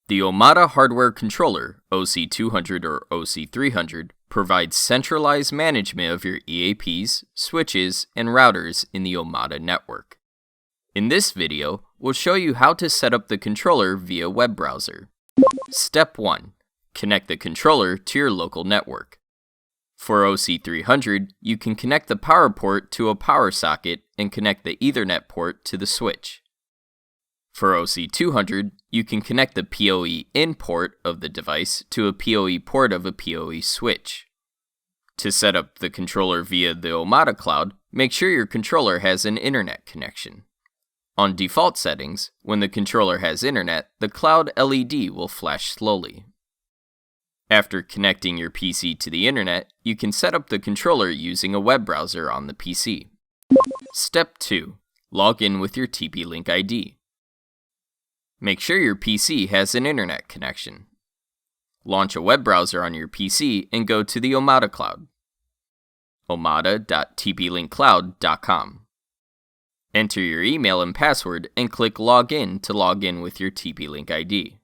The Omada hardware controller, OC200 or OC300, provides centralized management of your EAPs, switches, and routers in the Omada network. In this video, we'll show you how to set up the controller via web browser. Step 1. Connect the controller to your local network. For OC300, you can connect the power port to a power socket and connect the Ethernet port to the switch. For OC200, you can connect the PoE in port of the device to a PoE port of a PoE switch. To set up the controller via the Omada cloud, make sure your controller has an internet connection. On default settings, when the controller has internet, the cloud LED will flash slowly. After connecting your PC to the internet, you can set up the controller using a web browser on the PC. Step 2. Log in with your TP-Link ID. Make sure your PC has an internet connection. Launch a web browser on your PC and go to the Omada cloud. omada.tplinkcloud.com. Enter your email and password and click Login to log in with your TP-Link ID.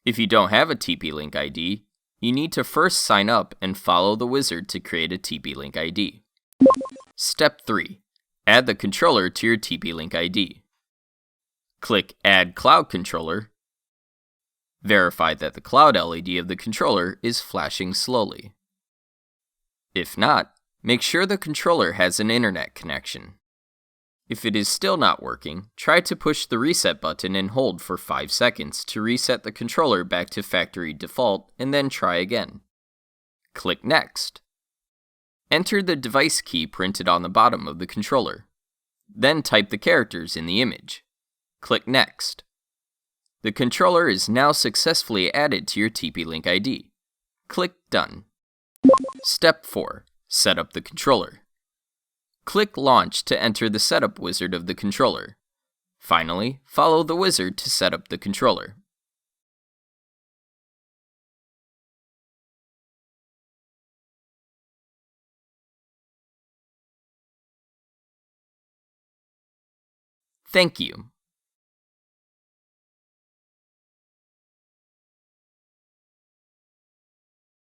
If you don't have a TP-Link ID, you need to first sign up and follow the wizard to create a TP-Link ID. Step 3. Add the controller to your TP-Link ID. Click Add Cloud Controller. Verify that the cloud LED of the controller is flashing slowly. If not, make sure the controller has an internet connection. If it is still not working, try to push the reset button and hold for 5 seconds to reset the controller back to factory default and then try again. Click Next. Enter the device key printed on the bottom of the controller. Then type the characters in the image. Click Next. The controller is now successfully added to your TP-Link ID. Click Done. Step 4. Set up the controller. Click Launch to enter the setup wizard of the controller. Finally, follow the wizard to set up the controller. Thank you.